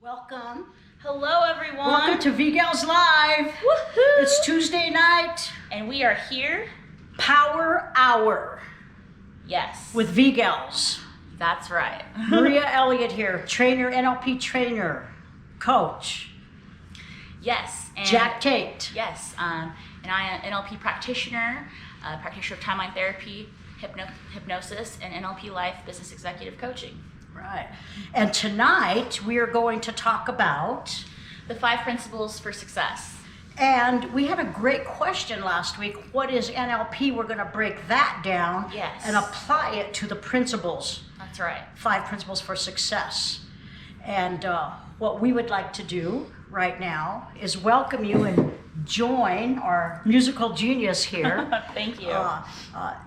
Welcome. Hello, everyone. Welcome to V-Gals Live. Woohoo! It's Tuesday night. And we are here. Power Hour Yes. with V-Gals. That's right. Maria Elliott here, trainer, NLP trainer, coach. Yes. And Jack Tate. Yes. And I am an NLP practitioner, practitioner of timeline therapy, hypnosis, and NLP life business executive coaching. Right. And tonight we are going to talk about, The 5 principles for success. and we had a great question last week. What is NLP? We're going to break that down Yes. and apply it to the principles. That's right. 5 principles for success. And what we would like to do right now is welcome you and join our musical genius here. Thank you.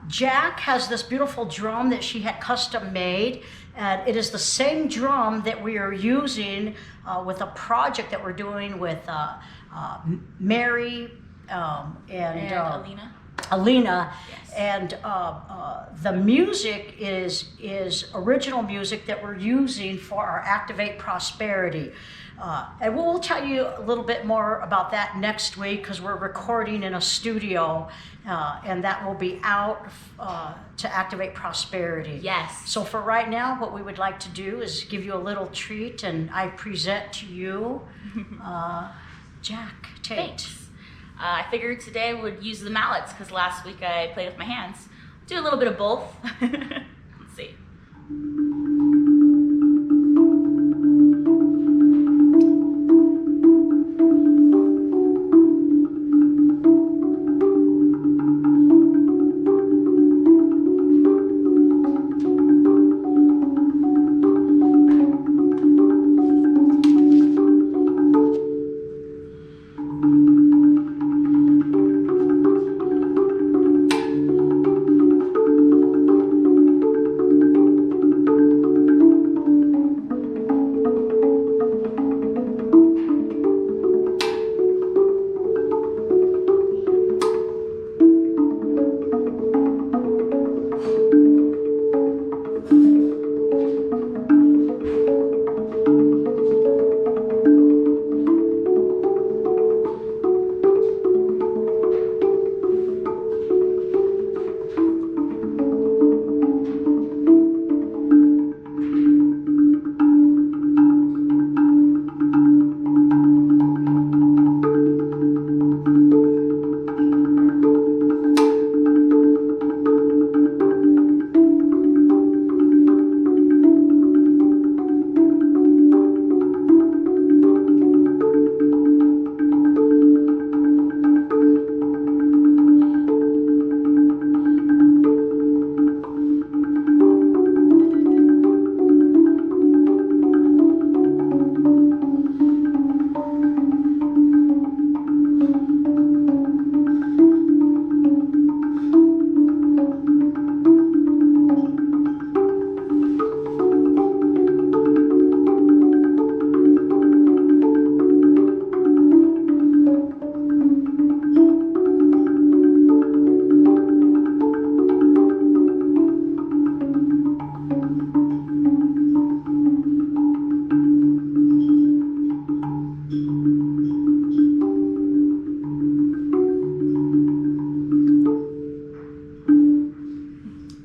Jack has this beautiful drum that she had custom made, and it is the same drum that we are using with a project that we're doing with Mary and Alina. Alina, Yes. and the music is original music that we're using for our Activate Prosperity. And we'll tell you a little bit more about that next week because we're recording in a studio, and that will be out to Activate Prosperity. Yes. So for right now, what we would like to do is give you a little treat, and I present to you Jack Tate. Thanks. I figured today would use the mallets because last week I played with my hands. Do a little bit of both. Let's see.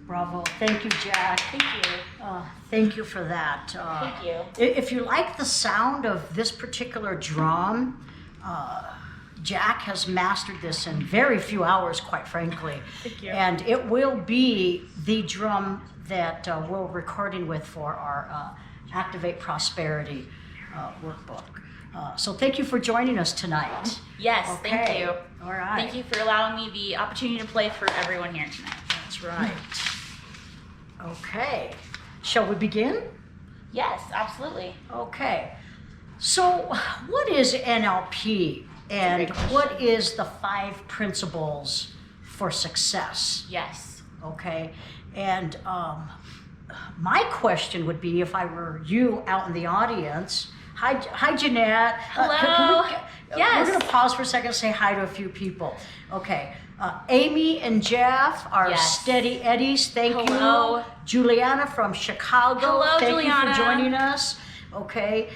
Bravo. Thank you, Jack. Thank you. Thank you for that. Thank you. If you like the sound of this particular drum, Jack has mastered this in very few hours, quite frankly. Thank you. And it will be the drum that we're recording with for our Activate Prosperity workbook. So thank you for joining us tonight. Yes, Okay. thank you. All right. Thank you for allowing me the opportunity to play for everyone here tonight. That's right. Okay. Shall we begin? Yes, absolutely. Okay. So, what is NLP and great question. what is the 5 principles for success? Yes. Okay. And my question would be, if I were you out in the audience, hi Jeanette. Hello. Yes. We're going to pause for a second and say hi to a few people. Okay. Amy and Jeff are Yes. Steady Eddies. Thank Hello. you. Juliana from Chicago. Hello, Thank Juliana. you for joining us. Okay,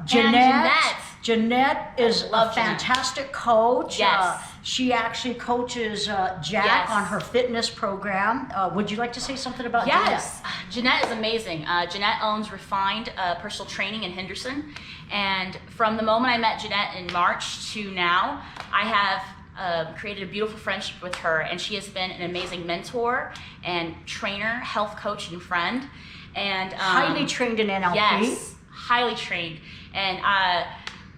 Jeanette. Jeanette is a love Jeanette. fantastic coach. Yes. She actually coaches Jack Yes. on her fitness program. Would you like to say something about Yes, Jeanette is amazing. Jeanette owns Refined Personal Training in Henderson. And from the moment I met Jeanette in March to now, I have created a beautiful friendship with her. And she has been an amazing mentor and trainer, health coach, and friend. And Highly trained in NLP. Yes, highly trained. And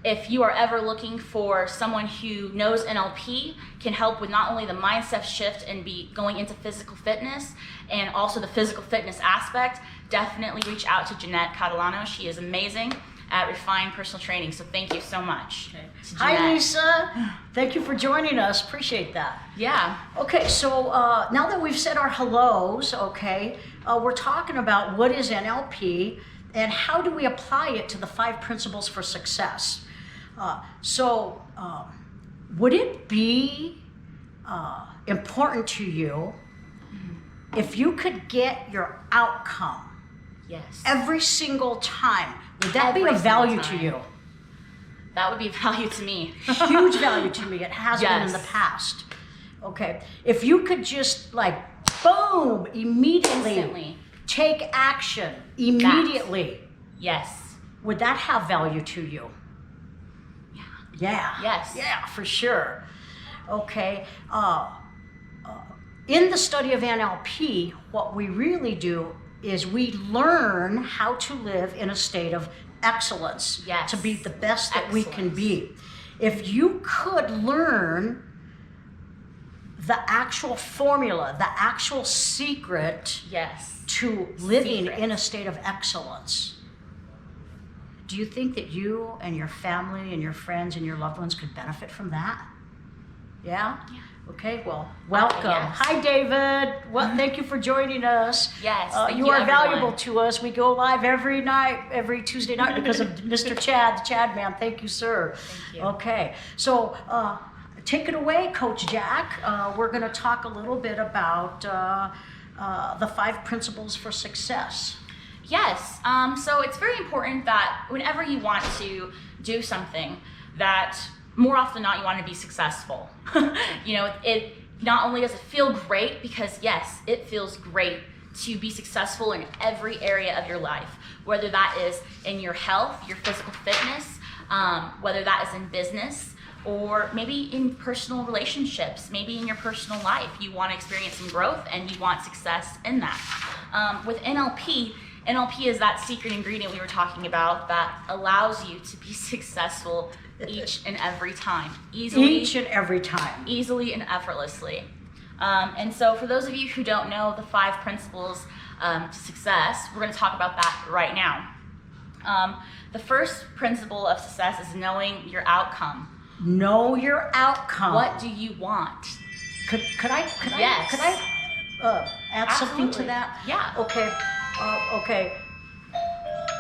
if you are ever looking for someone who knows NLP, can help with not only the mindset shift and be going into physical fitness and also the physical fitness aspect, definitely reach out to Jeanette Catalano. She is amazing at Refined Personal Training. So thank you so much. Okay. to Hi, Jeanette. Lisa. Thank you for joining us. Appreciate that. Yeah. Okay, so now that we've said our hellos, okay, we're talking about what is NLP and how do we apply it to the 5 principles for success. Would it be important to you if you could get your outcome Yes. every single time? Would that be Every of value single to you? time. That would be value to me. Huge value to me. It has been in Yes. the past. Okay. If you could just like, boom, immediately Instantly. take action, immediately, Yes. would that have value to you? Yeah. Yes. Yeah, for sure. Okay. In the study of NLP, what we really do is we learn how to live in a state of excellence, Yes. to be the best that we can Excellence. be. If you could learn the actual formula, the actual secret Yes. to living Secret. in a state of excellence, do you think that you and your family and your friends and your loved ones could benefit from that? Yeah? Yeah. Okay, well, welcome. Yes. Hi, David. Well, thank you for joining us. Yes, thank you you, are everyone. valuable to us. We go live every night, every Tuesday night because of Mr. Chad, the Chad man. Thank you, sir. Thank you. Okay, so take it away, Coach Jack. We're going to talk a little bit about the 5 principles for success. Yes. So it's very important that whenever you want to do something, that more often than not you want to be successful. It not only does it feel great, because yes, it feels great to be successful in every area of your life, whether that is in your health, your physical fitness, whether that is in business, or maybe in personal relationships, maybe in your personal life. You want to experience some growth and you want success in that. With NLP is that secret ingredient we were talking about that allows you to be successful each and every time, Each and every time. easily and effortlessly. And so for those of you who don't know the 5 principles to success, we're going to talk about that right now. The first principle of success is knowing your outcome. Know your outcome. What do you want? Could I Yes. add something to Absolutely. that? Yeah.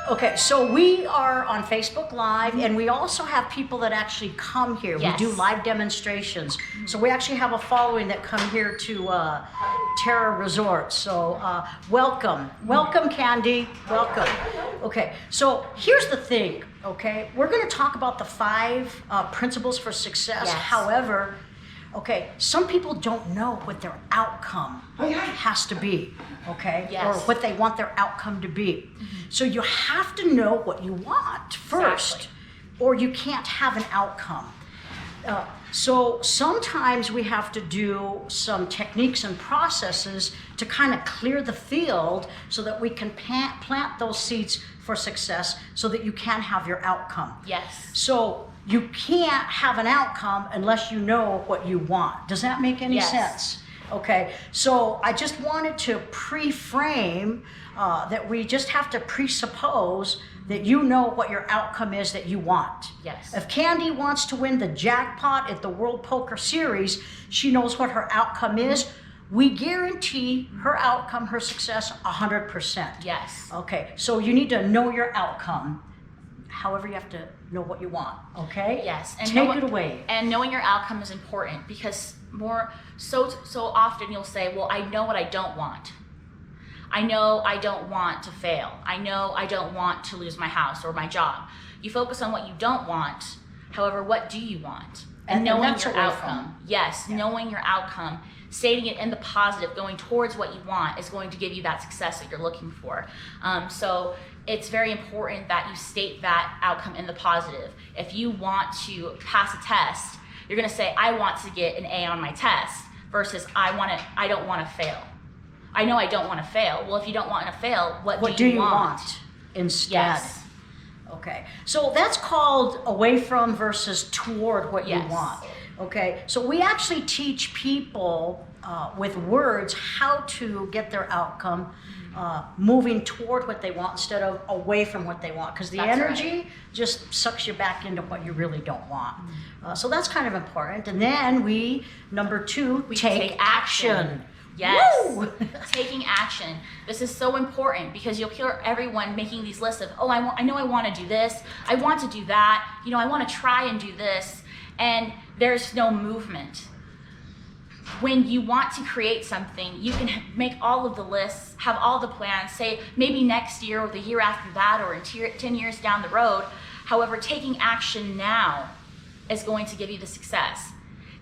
Okay, so we are on Facebook Live, and we also have people that actually come here. Yes. We do live demonstrations. So we actually have a following that come here to Terra Resort. So welcome. Welcome, Candy. Welcome. Okay, so here's the thing, okay? We're going to talk about the 5 principles for success. Yes. However, okay, some people don't know what their outcome has to be, okay? Yes. Or what they want their outcome to be. So you have to know what you want first, Exactly. or you can't have an outcome. So sometimes we have to do some techniques and processes to kind of clear the field so that we can plant those seeds for success so that you can have your outcome. Yes. So you can't have an outcome unless you know what you want. Does that make any Yes. sense? Okay, so I just wanted to pre-frame that we just have to presuppose that you know what your outcome is that you want. Yes. If Candy wants to win the jackpot at the World Poker Series, she knows what her outcome is. We guarantee her outcome, her success, 100%. Yes. Okay, so you need to know your outcome. However, you have to know what you want, okay? Yes. And Take it away. And knowing your outcome is important, because so often you'll say, well, I know what I don't want. I know I don't want to fail. I know I don't want to lose my house or my job. You focus on what you don't want. However, what do you want? And knowing that's your away outcome. Yes, knowing your outcome, stating it in the positive, going towards what you want is going to give you that success that you're looking for. So it's very important that you state that outcome in the positive. If you want to pass a test, you're going to say, I want to get an A on my test, versus I don't want to fail. I know I don't want to fail. Well, if you don't want to fail, what do you want instead? Yes. Okay, so that's called away from versus toward what you Yes. want. Okay, so we actually teach people with words how to get their outcome moving toward what they want instead of away from what they want, because the That's energy just sucks you back into what you really don't want. So that's kind of important. And then number 2, We take action. Yes. Woo! Taking action. This is so important because you'll hear everyone making these lists of, oh, I know I want to do this. I want to do that. I want to try and do this. And there's no movement. When you want to create something, you can make all of the lists, have all the plans, say maybe next year or the year after that or in 10 years down the road. However, taking action now is going to give you the success.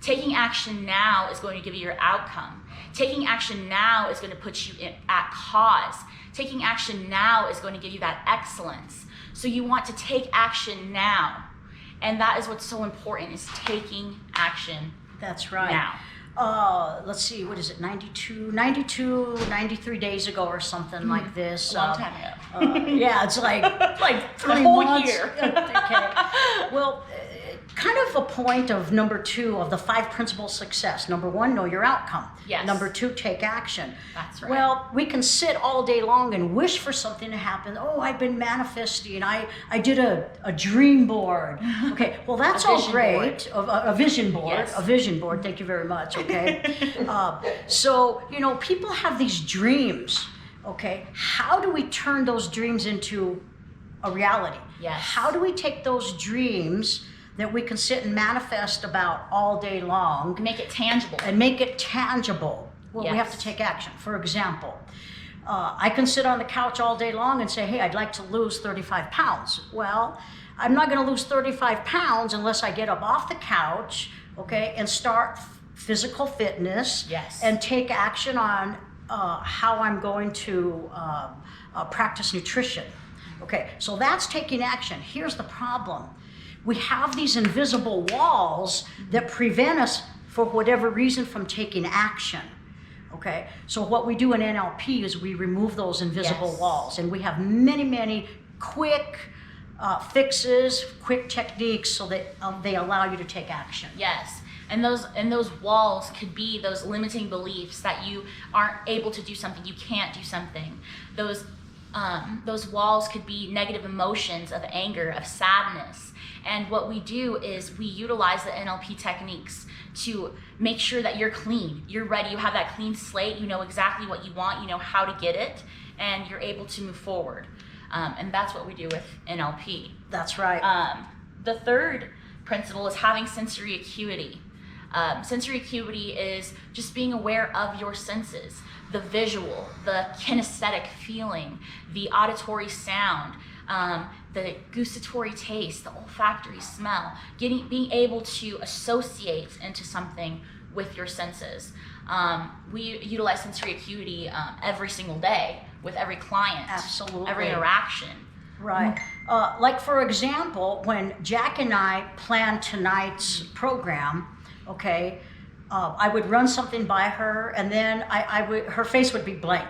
Taking action now is going to give you your outcome. Taking action now is going to put you at cause. Taking action now is going to give you that excellence. So you want to take action now. And that is what's so important, is taking action. That's right. Now. Let's see, what is it, 93 days ago or something like this. A long time ago. Yeah, it's like 3 a whole months. year. Okay. Well, kind of a point of number 2 of the 5 principles of success. Number 1, know your outcome. Yes. Number 2, take action. That's right. Well, we can sit all day long and wish for something to happen. Oh, I've been manifesting. I did a dream board. Okay, well, that's all great. A vision board. Yes. A vision board. Thank you very much. Okay. So, people have these dreams. Okay. How do we turn those dreams into a reality? Yes. How do we take those dreams that we can sit and manifest about all day long Make it tangible. and make it tangible? Well, we have to Yes. take action. For example, I can sit on the couch all day long and say, hey, I'd like to lose 35 pounds. Well, I'm not going to lose 35 pounds unless I get up off the couch, okay, and start physical fitness. Yes. And take action on how I'm going to practice nutrition. Okay, so that's taking action. Here's the problem. We have these invisible walls that prevent us, for whatever reason, from taking action. Okay, so what we do in NLP is we remove those invisible Yes. walls, and we have many, many quick fixes, quick techniques, so that they allow you to take action. Yes. And those walls could be those limiting beliefs that you aren't able to do something, you can't do something. Those walls could be negative emotions of anger, of sadness. And what we do is we utilize the NLP techniques to make sure that you're clean, you're ready, you have that clean slate, you know exactly what you want, you know how to get it, and you're able to move forward. And that's what we do with NLP. That's right. The third principle is having sensory acuity. Sensory acuity is just being aware of your senses, the visual, the kinesthetic feeling, the auditory sound, the gustatory taste, the olfactory smell, being able to associate into something with your senses. We utilize sensory acuity every single day with every client, Absolutely. every interaction. Right. Like, for example, when Jack and I planned tonight's program, okay, I would run something by her, and then her face would be blank.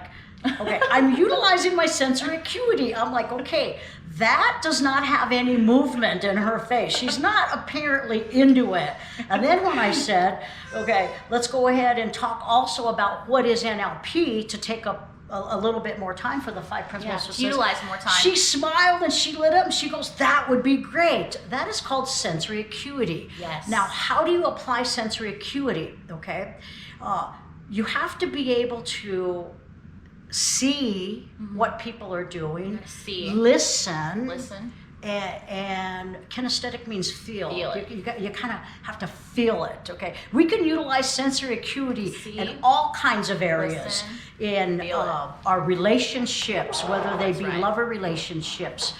Okay, I'm utilizing my sensory acuity. I'm like, okay, that does not have any movement in her face. She's not apparently into it. And then when I said, okay, let's go ahead and talk also about what is NLP to take up a little bit more time for the 5 principles. Yeah, to utilize more time. She smiled and she lit up and she goes, that would be great. That is called sensory acuity. Yes. Now, how do you apply sensory acuity? Okay, you have to be able to see what people are doing, See. listen, and kinesthetic means feel. Feel it. You kind of have to feel it, okay? We can utilize sensory acuity See? in all kinds of areas. Listen, In feel it. our relationships, whether they be right. lover relationships,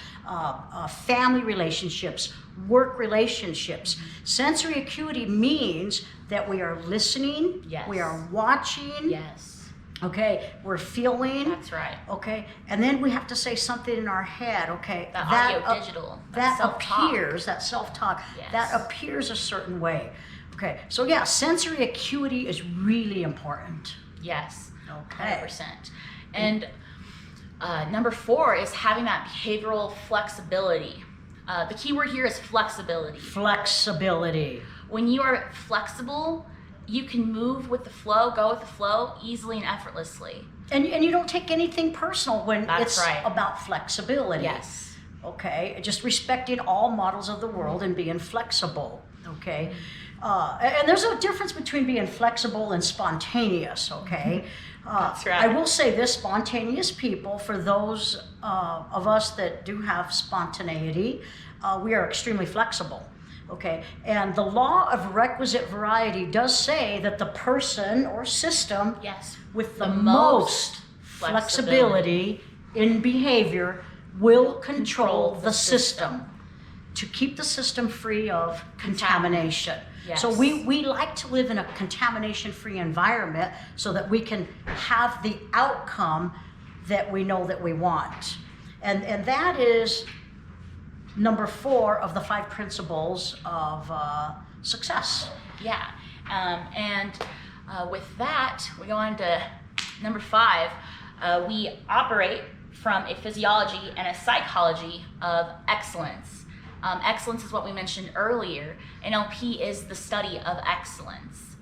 family relationships, work relationships. Sensory acuity means that we are listening, Yes. we are watching, Yes. okay, we're feeling, That's right. okay, and then we have to say something in our head, okay, That that audio digital. that self-talk. appears, that self-talk, Yes. that appears a certain way. Okay, so yeah, sensory acuity is really important. Yes. Okay. 100%. And number 4 is having that behavioral flexibility. The key word here is flexibility. Flexibility. When you are flexible, you can move with the flow, go with the flow easily and effortlessly. And you don't take anything personal when That's it's right. about flexibility. Yes. Okay, just respecting all models of the world and being flexible. Okay, and there's a difference between being flexible and spontaneous. Okay, That's right. I will say this: spontaneous people, for those of us that do have spontaneity, we are extremely flexible. Okay, and the law of requisite variety does say that the person or system Yes. with the The most most flexibility in behavior will control the system to keep the system free of contamination. Yes. So we like to live in a contamination-free environment so that we can have the outcome that we know that we want. And that is number 4 of the 5 principles of success. Yeah. With that, we go on to number 5. We operate from a physiology and a psychology of excellence. Excellence is what we mentioned earlier. NLP is the study of excellence.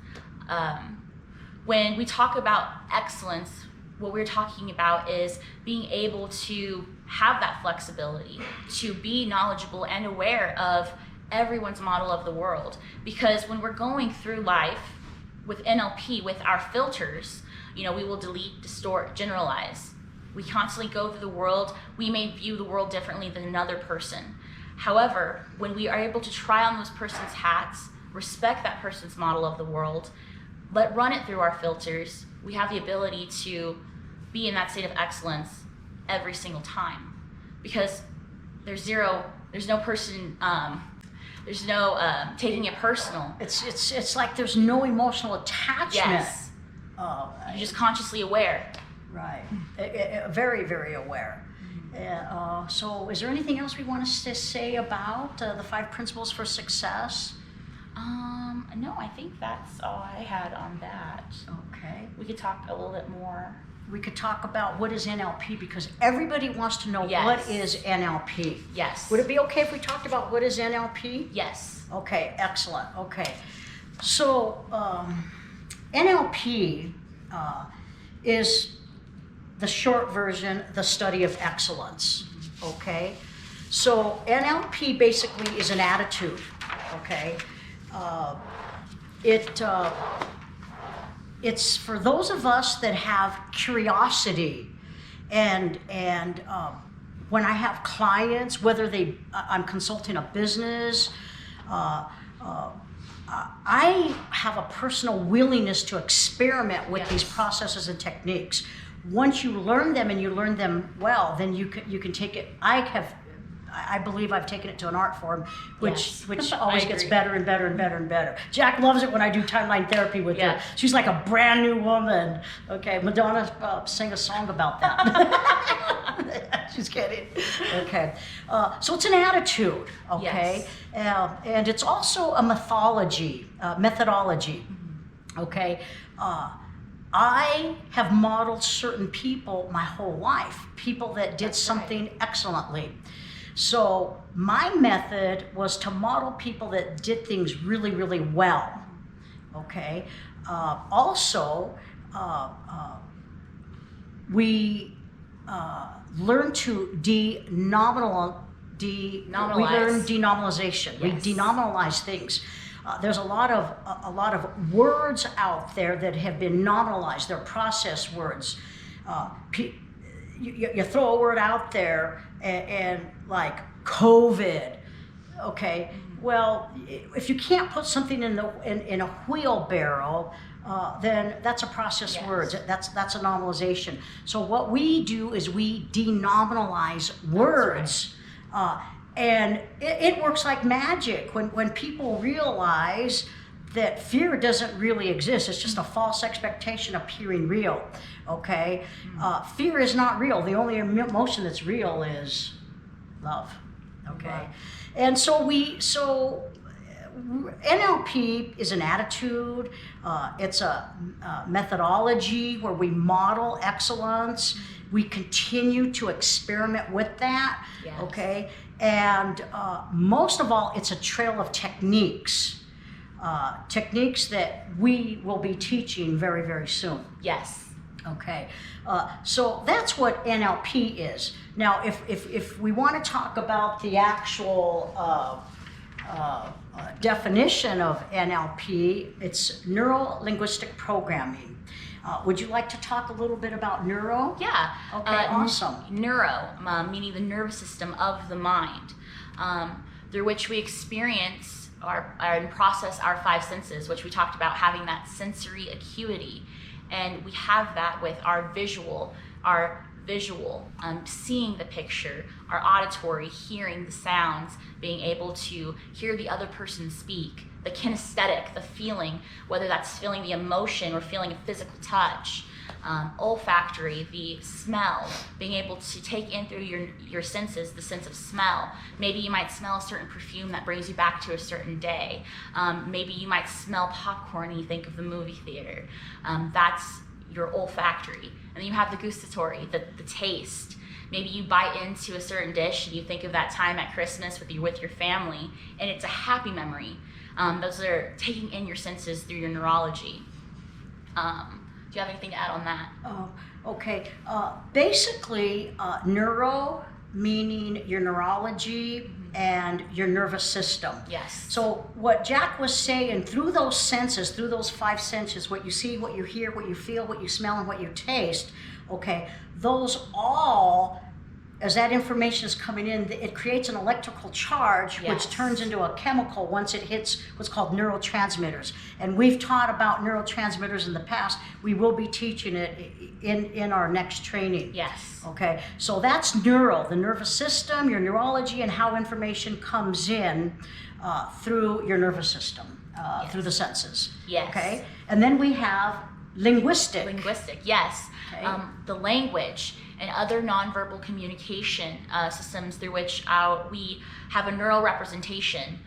When we talk about excellence, what we're talking about is being able to have that flexibility, to be knowledgeable and aware of everyone's model of the world. Because when we're going through life with NLP, with our filters, we will delete, distort, generalize. We constantly go through the world. We may view the world differently than another person. However, when we are able to try on those person's hats, respect that person's model of the world, run it through our filters, we have the ability to be in that state of excellence every single time. Because there's no person, there's no taking it personal. It's like there's no emotional attachment. Yes. You're just consciously aware. Right. Very, very aware. So is there anything else we want to say about the 5 principles for success? No, I think that's all I had on that. Okay. We could talk a little bit more. We could talk about what is NLP, because everybody wants to know Yes. what is NLP. Yes. Would it be okay if we talked about what is NLP? Yes. Okay, excellent. Okay. So NLP is the short version, the study of excellence. Okay. So NLP basically is an attitude. Okay. It's for those of us that have curiosity, and when I have clients, whether I'm consulting a business, I have a personal willingness to experiment with these processes and techniques. Once you learn them and you learn them well, then you can take it. I believe I've taken it to an art form, which always gets better and better and better and better. Jack loves it when I do timeline therapy with her. She's like a brand new woman. Okay, Madonna sang a song about that. She's kidding. Okay, so it's an attitude. Okay, and it's also a methodology. Okay. I have modeled certain people my whole life, people that did something excellently. So my method was to model people that did things really, really well. Okay. Also, we learn to denominalize. We learn denominalization. We denominalize things. There's a lot of words out there that have been nominalized. They're process words. you throw a word out there and like COVID, okay? Well, if you can't put something in a wheelbarrow, then that's a processed word. That's a normalization. So what we do is we denominalize words, and it works like magic when people realize that fear doesn't really exist. It's just a false expectation appearing real, okay? Fear is not real. The only emotion that's real is love, okay? And so NLP is an attitude, it's a methodology where we model excellence, we continue to experiment with that, okay? And most of all, it's a trail of techniques. Techniques that we will be teaching very, very soon. Yes. Okay. So that's what NLP is. Now, if we want to talk about the actual definition of NLP, it's neuro-linguistic programming. Would you like to talk a little bit about neuro? Yeah. Okay, awesome. Neuro, meaning the nervous system of the mind, through which we experience and process our five senses, which we talked about having that sensory acuity. And we have that with our visual, seeing the picture, our auditory, hearing the sounds, being able to hear the other person speak, the kinesthetic, the feeling, whether that's feeling the emotion or feeling a physical touch, olfactory, the smell, being able to take in through your senses, the sense of smell. Maybe you might smell a certain perfume that brings you back to a certain day. Maybe you might smell popcorn and you think of the movie theater. That's your olfactory. And then you have the gustatory, the taste. Maybe you bite into a certain dish and you think of that time at Christmas with your family, and it's a happy memory. Those are taking in your senses through your neurology. Do you have anything to add on that? Okay. Basically, neuro meaning your neurology and your nervous system. Yes. So what Jack was saying, through those senses, through those five senses, what you see, what you hear, what you feel, what you smell, and what you taste, okay, those all, as that information is coming in, it creates an electrical charge, which turns into a chemical once it hits what's called neurotransmitters. And we've taught about neurotransmitters in the past. We will be teaching it in our next training. Yes. Okay, so that's neural, the nervous system, your neurology, and how information comes in through your nervous system, through the senses. Yes. Okay, and then we have linguistic. Linguistic, yes. Okay. The language and other nonverbal communication systems through which we have a neural representation.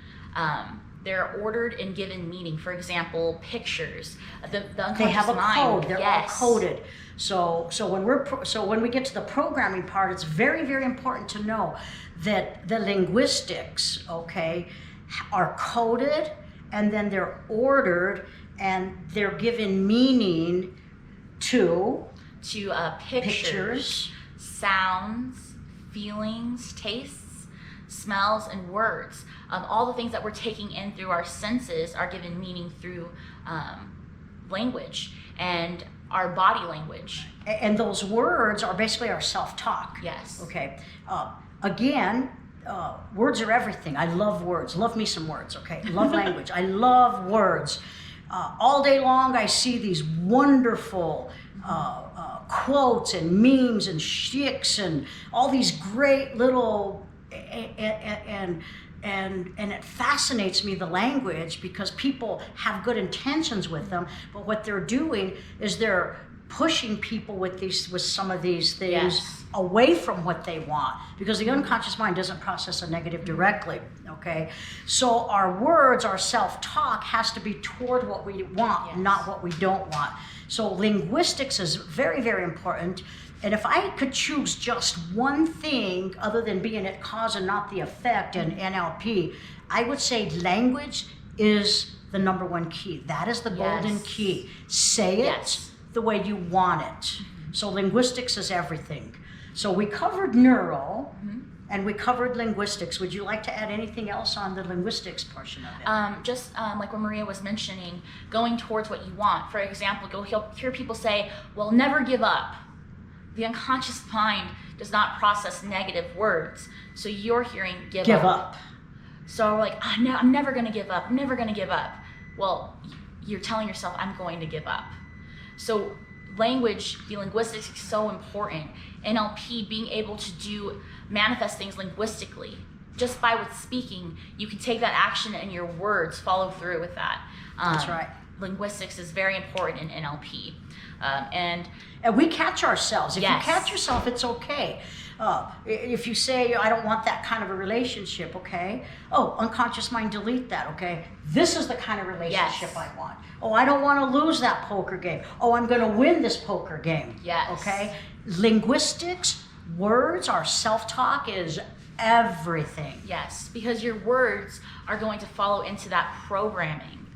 They're ordered and given meaning. For example, pictures. The unconscious they have a mind. code. They're all coded. So when we get to the programming part, it's very, very important to know that the linguistics, okay, are coded, and then they're ordered, and they're given meaning to pictures, sounds, feelings, tastes, smells, and words. All the things that we're taking in through our senses are given meaning through language and our body language. And those words are basically our self-talk. Yes. Okay. Again, words are everything. I love words. Love me some words, okay? Love language. I love words. All day long, I see these wonderful quotes and memes and shticks and all these great little and it fascinates me, the language, because people have good intentions with them, but what they're doing is they're pushing people with some of these things away from what they want, because the unconscious mind doesn't process a negative directly. Okay, so our words, our self-talk has to be toward what we want, not what we don't want. So linguistics is very, very important. And if I could choose just one thing other than being at cause and not the effect in NLP, I would say language is the number one key. That is the golden key. Say it the way you want it. So linguistics is everything. So we covered neural and we covered linguistics. Would you like to add anything else on the linguistics portion of it? Just like what Maria was mentioning, going towards what you want. For example, you'll hear people say, well, never give up. the unconscious mind does not process negative words. So you're hearing give up. So we're like, oh, no, I'm never going to give up. I'm never going to give up. Well, you're telling yourself, I'm going to give up. So language, the linguistics is so important. NLP, being able to manifest things linguistically. Just by with speaking, you can take that action and your words follow through with that. That's right. Linguistics is very important in NLP. And we catch ourselves. If yes. you catch yourself, it's okay. If you say, I don't want that kind of a relationship, okay? Oh, unconscious mind, delete that, okay? This is the kind of relationship yes. I want. Oh, I don't want to lose that poker game. Oh, I'm going to win this poker game. Yes. Okay? Linguistics, words, our self-talk is everything. Yes, because your words are going to follow into that programming.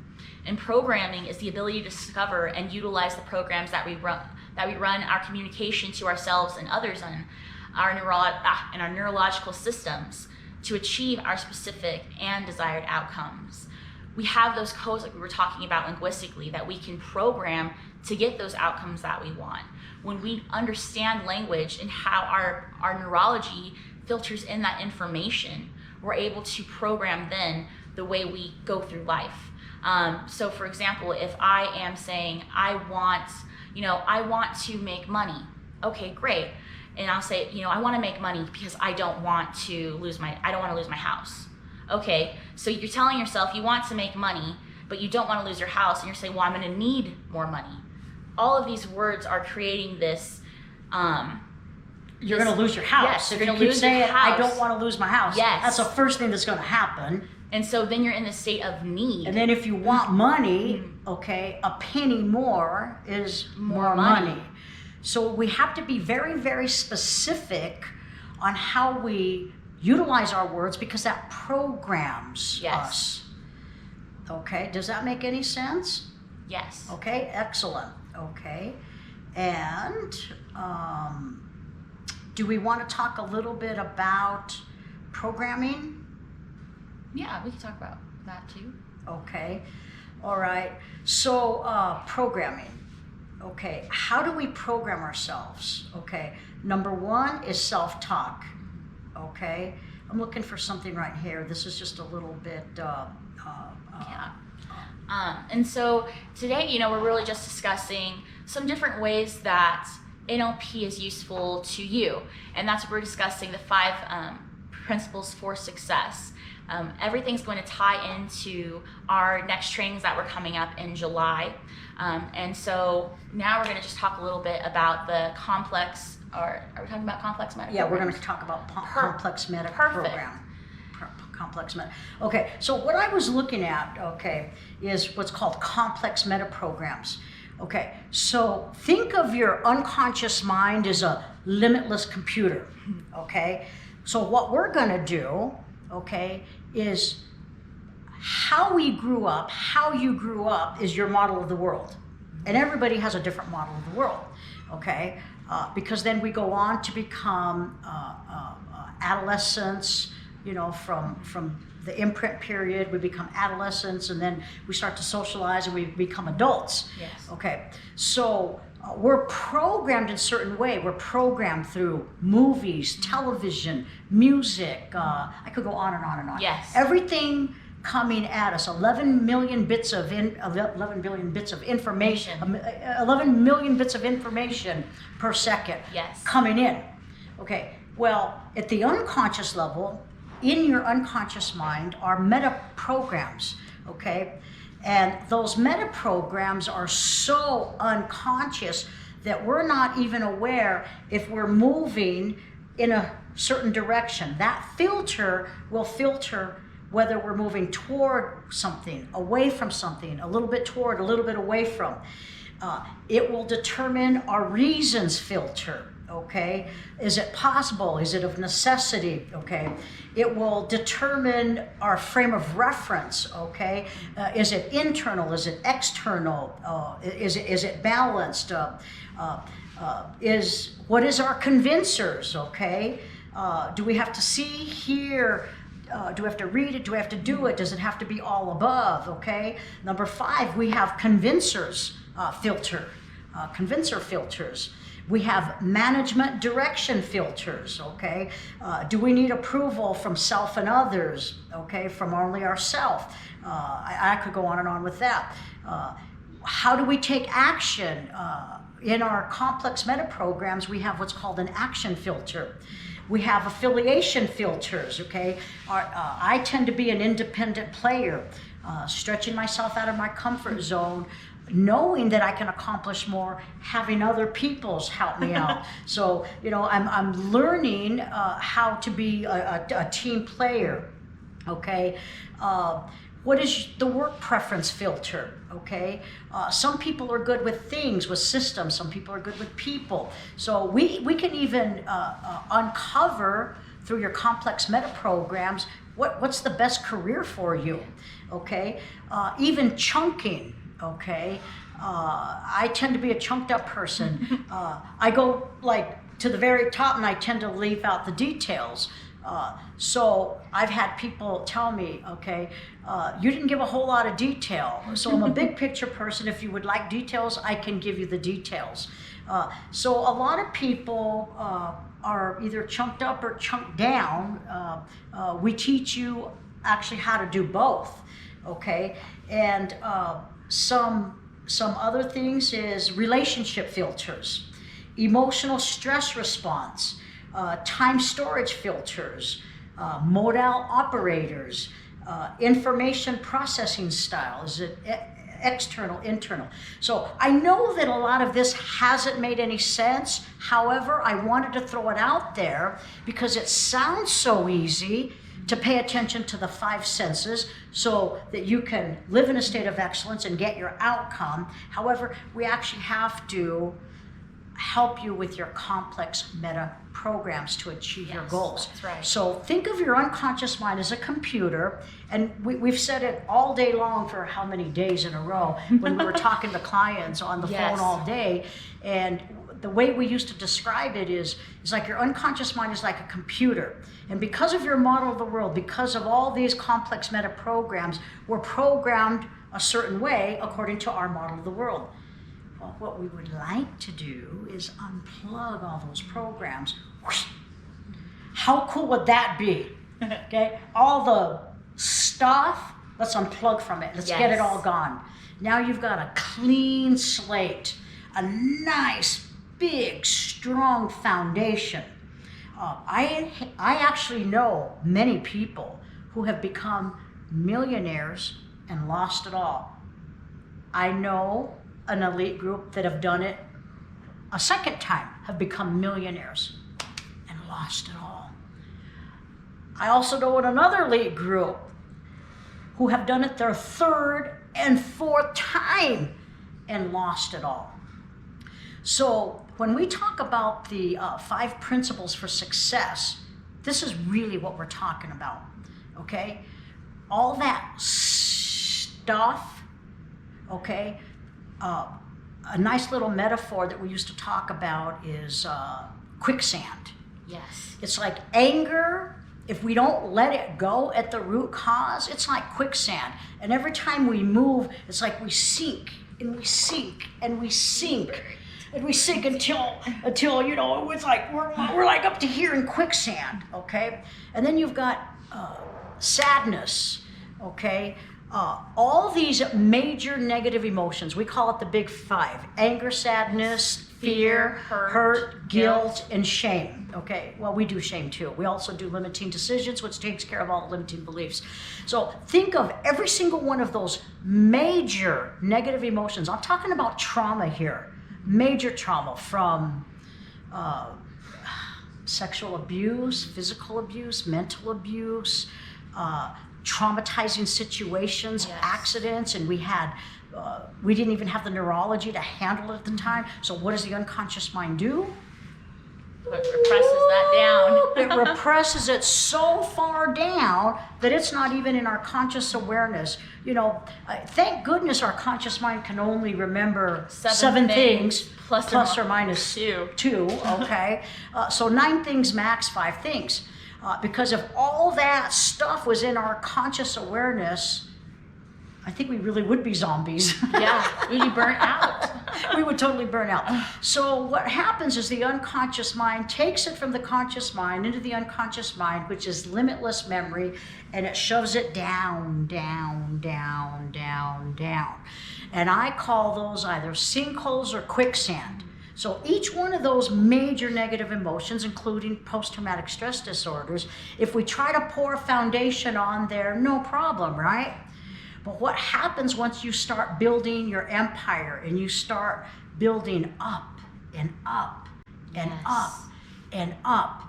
And programming is the ability to discover and utilize the programs that we run our communication to ourselves and others on in our neurological systems to achieve our specific and desired outcomes. We have those codes like we were talking about linguistically that we can program to get those outcomes that we want. When we understand language and how our neurology filters in that information, we're able to program then the way we go through life. So for example, if I am saying, I want to make money. Okay, great. And I'll say, I want to make money because I don't want to lose my house. Okay, so you're telling yourself you want to make money, but you don't want to lose your house, and you're saying, well, I'm going to need more money. All of these words are creating this. You're going to lose your house. Yes, if you're you going to keep lose saying, your house. I don't want to lose my house. Yes. That's the first thing that's going to happen. And so then you're in the state of need. And then if you want money, okay, a penny more is more money. So we have to be very, very specific on how we utilize our words because that programs us. Okay, does that make any sense? Yes. Okay, excellent. Okay, and do we want to talk a little bit about programming? Yeah, we can talk about that too. Okay, all right. So programming. Okay, how do we program ourselves? Okay, number one is self-talk. Okay, I'm looking for something right here. This is just a little bit. And so today, we're really just discussing some different ways that NLP is useful to you, and that's what we're discussing, the 5 principles for success. Everything's going to tie into our next trainings that we're coming up in July. And so now we're going to just talk a little bit about the complex, or are we talking about complex meta? Yeah, we're going to talk about complex meta program. Complex meta. Okay, so what I was looking at, okay, is what's called complex meta programs. Okay, so think of your unconscious mind as a limitless computer. Okay, so what we're going to do, okay, is how we grew up, how you grew up is your model of the world. And everybody has a different model of the world, okay? Because then we go on to become adolescents, from the imprint period, we become adolescents, and then we start to socialize and we become adults. Yes. Okay, so we're programmed in a certain way. We're programmed through movies, television, music. I could go on and on and on. Yes. Everything coming at us. 11 million bits of 11 billion bits of information. 11 million bits of information per second. Yes. Coming in. Okay. Well, at the unconscious level, in your unconscious mind are meta programs. Okay. And those meta programs are so unconscious that we're not even aware if we're moving in a certain direction. That filter will filter whether we're moving toward something, away from something, a little bit toward, a little bit away from. It will determine our reasons filter. Okay, is it possible? Is it of necessity? Okay, it will determine our frame of reference. Okay, is it internal? Is it external? Is it balanced? What is our convincers? Okay, do we have to see, hear? Do we have to read it? Do we have to do it? Does it have to be all above? Okay. Number 5, we have convincers filter, convincer filters. We have management direction filters, okay? Do we need approval from self and others, okay, from only ourselves? I could go on and on with that. How do we take action? In our complex meta programs, we have what's called an action filter. We have affiliation filters, okay? I tend to be an independent player, stretching myself out of my comfort zone, knowing that I can accomplish more, having other people's help me out. So, you know, I'm learning how to be a team player, okay? What is the work preference filter, okay? Some people are good with things, with systems. Some people are good with people. So we can even uncover through your complex meta programs what's the best career for you, okay? Even chunking, okay? I tend to be a chunked up person. I go like to the very top and I tend to leave out the details. So I've had people tell me, okay, you didn't give a whole lot of detail. So I'm a big picture person. If you would like details, I can give you the details. So a lot of people are either chunked up or chunked down. We teach you actually how to do both, okay? And some other things is relationship filters, emotional stress response, time storage filters, modal operators, information processing style. Is it external, internal? So I know that a lot of this hasn't made any sense. However, I wanted to throw it out there because it sounds so easy to pay attention to the 5 senses so that you can live in a state of excellence and get your outcome. However, we actually have to help you with your complex meta programs to achieve your goals. That's right. So think of your unconscious mind as a computer, and we've said it all day long for how many days in a row when we were talking to clients on the phone all day. And the way we used to describe it is like your unconscious mind is like a computer. And because of your model of the world, because of all these complex meta programs, we're programmed a certain way according to our model of the world. Well, what we would like to do is unplug all those programs. How cool would that be? Okay, all the stuff, let's unplug from it. Let's get it all gone. Now you've got a clean slate, a nice, big, strong foundation. I actually know many people who have become millionaires and lost it all. I know an elite group that have done it a second time, have become millionaires and lost it all. I also know another elite group who have done it their 3rd and 4th time and lost it all. So when we talk about the 5 principles for success, this is really what we're talking about, okay? All that stuff, okay? A nice little metaphor that we used to talk about is quicksand. Yes. It's like anger. If we don't let it go at the root cause, it's like quicksand. And every time we move, it's like we sink and we sink and we sink and we sink until you know, it's like we're like up to here in quicksand, okay? And then you've got sadness, okay? All these major negative emotions, we call it the big 5: anger, sadness, fear, hurt, guilt, and shame. Okay, well, we do shame too. We also do limiting decisions, which takes care of all the limiting beliefs. So think of every single one of those major negative emotions. I'm talking about trauma here. Major trauma from sexual abuse, physical abuse, mental abuse, traumatizing situations, accidents, and we didn't even have the neurology to handle it at the time. So what does the unconscious mind do? It represses that down. It represses it so far down that it's not even in our conscious awareness. You know, thank goodness our conscious mind can only remember 7 things plus or minus 2. Okay, so 9 things max, 5 things. Because if all that stuff was in our conscious awareness, I think we really would be zombies. Yeah, we'd be burnt out. We would totally burn out. So what happens is the unconscious mind takes it from the conscious mind into the unconscious mind, which is limitless memory, and it shoves it down, down, down, down, down. And I call those either sinkholes or quicksand. So each one of those major negative emotions, including post-traumatic stress disorders, if we try to pour a foundation on there, no problem, right? But what happens once you start building your empire and you start building up and up and up and up,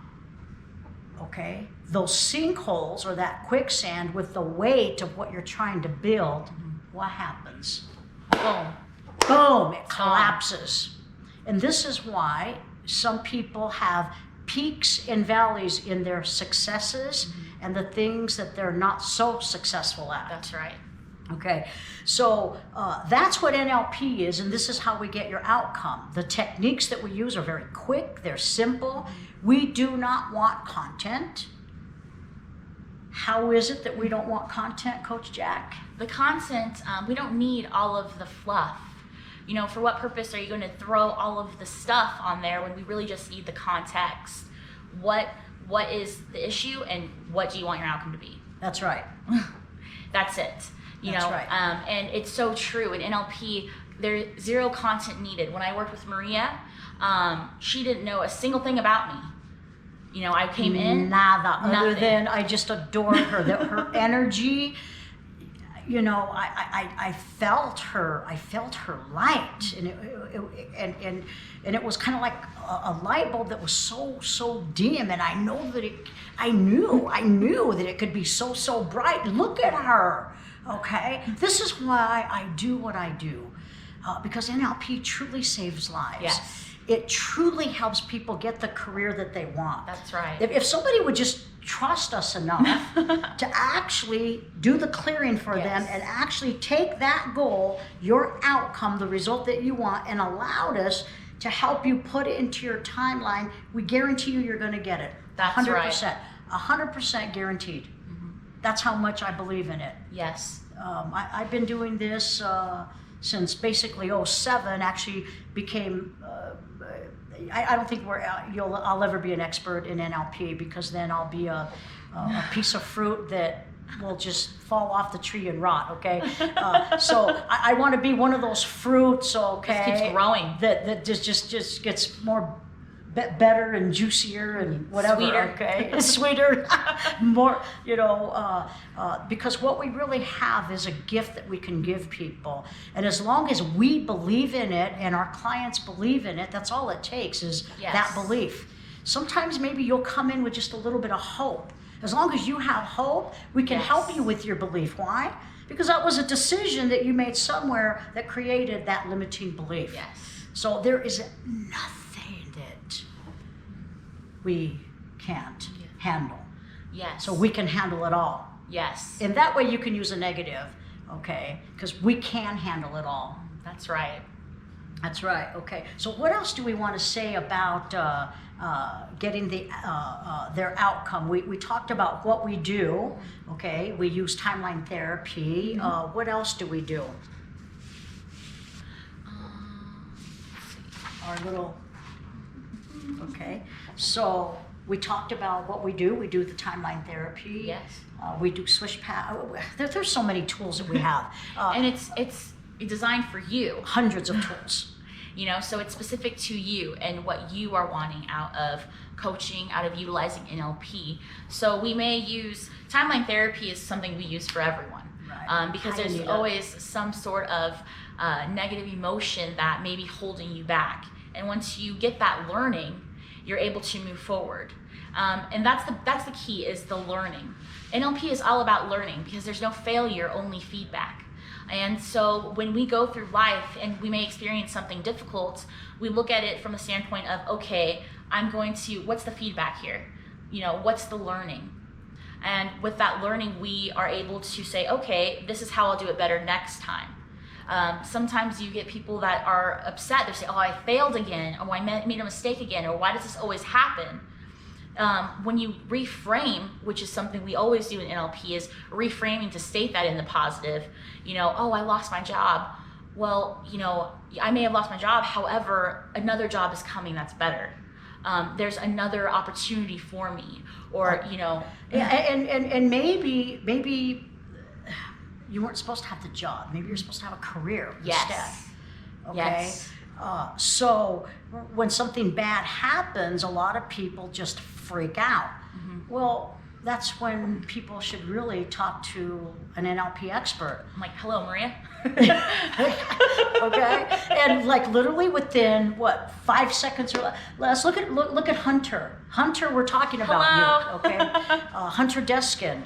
okay? Those sinkholes or that quicksand with the weight of what you're trying to build, what happens? Boom. Boom, it collapses. And this is why some people have peaks and valleys in their successes and the things that they're not so successful at. That's right. Okay, so that's what NLP is, and this is how we get your outcome. The techniques that we use are very quick, they're simple. We do not want content. How is it that we don't want content, Coach Jack? The content, we don't need all of the fluff. You know, for what purpose are you going to throw all of the stuff on there when we really just need the context? What is the issue and what do you want your outcome to be? That's right. That's it. That's right. And it's so true. In NLP, there's zero content needed. When I worked with Maria, she didn't know a single thing about me. You know, I came in. Nada. Other nothing. than I just adored her. That her energy, you know, I felt her. I felt her light, and it was kind of like a light bulb that was so dim. And I know that I knew that it could be so bright. Look at her. Okay, this is why I do what I do, because NLP truly saves lives. Yes. It truly helps people get the career that they want. That's right. If somebody would just trust us enough to actually do the clearing for them and actually take that goal, your outcome, the result that you want, and allowed us to help you put it into your timeline, we guarantee you're going to get it. That's 100%. right. 100% guaranteed. That's how much I believe in it. Yes. I've been doing this since basically '07. Actually became. I don't think I'll ever be an expert in NLP, because then I'll be a piece of fruit that will just fall off the tree and rot. Okay, so I want to be one of those fruits. Okay, Just keeps growing. That just gets more. Better and juicier and whatever, Sweeter. okay? Sweeter, more, you know, because what we really have is a gift that we can give people. And as long as we believe in it and our clients believe in it, that's all it takes is that belief. Sometimes maybe you'll come in with just a little bit of hope. As long as you have hope, we can help you with your belief. Why? Because that was a decision that you made somewhere that created that limiting belief. Yes. So there is nothing that we can't handle. Yes. So we can handle it all. Yes. And that way you can use a negative, okay? Because we can handle it all. That's right. That's right, okay. So what else do we want to say about getting their outcome? We talked about what we do, okay? We use timeline therapy. What else do we do? Our little, okay. So we talked about what we do. We do the timeline therapy. Yes. We do swish path. There's so many tools that we have. And it's designed for you. Hundreds of tools. You know, so it's specific to you and what you are wanting out of coaching, out of utilizing NLP. So we may use timeline therapy is something we use for everyone. Right. Because there's always some sort of negative emotion that may be holding you back. And once you get that learning, you're able to move forward. And that's the key, is the learning. NLP is all about learning, because there's no failure, only feedback. And so when we go through life and we may experience something difficult, we look at it from the standpoint of, okay, what's the feedback here? You know, what's the learning? And with that learning, we are able to say, okay, this is how I'll do it better next time. Sometimes you get people that are upset. They say, oh, I failed again, or I made a mistake again, or why does this always happen? when you reframe, which is something we always do in NLP, is reframing to state that in the positive. Oh, I lost my job. Well, I may have lost my job. However, another job is coming that's better. There's another opportunity for me, or and maybe you weren't supposed to have the job. Maybe you're supposed to have a career instead. Okay. Yes. So when something bad happens, a lot of people just freak out. Well, that's when people should really talk to an NLP expert. I'm like, hello, Maria. Okay, and like literally within 5 seconds or less. Look at Hunter. Hunter, we're talking about Hello. you. Okay, Hunter Deskin,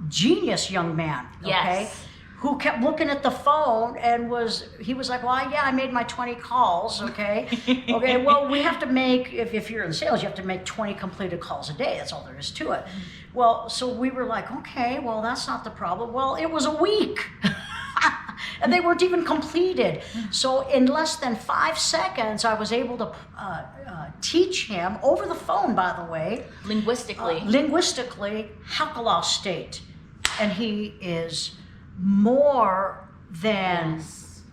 genius young man. Okay. Yes. Who kept looking at the phone and he was like, well, yeah, I made my 20 calls, okay? Okay, well, we have to make, if you're in sales, you have to make 20 completed calls a day. That's all there is to it. Well, so we were like, okay, well, that's not the problem. Well, it was a week. And they weren't even completed. So in less than 5 seconds, I was able to teach him, over the phone, by the way. Linguistically, Hakalau state. And he is more than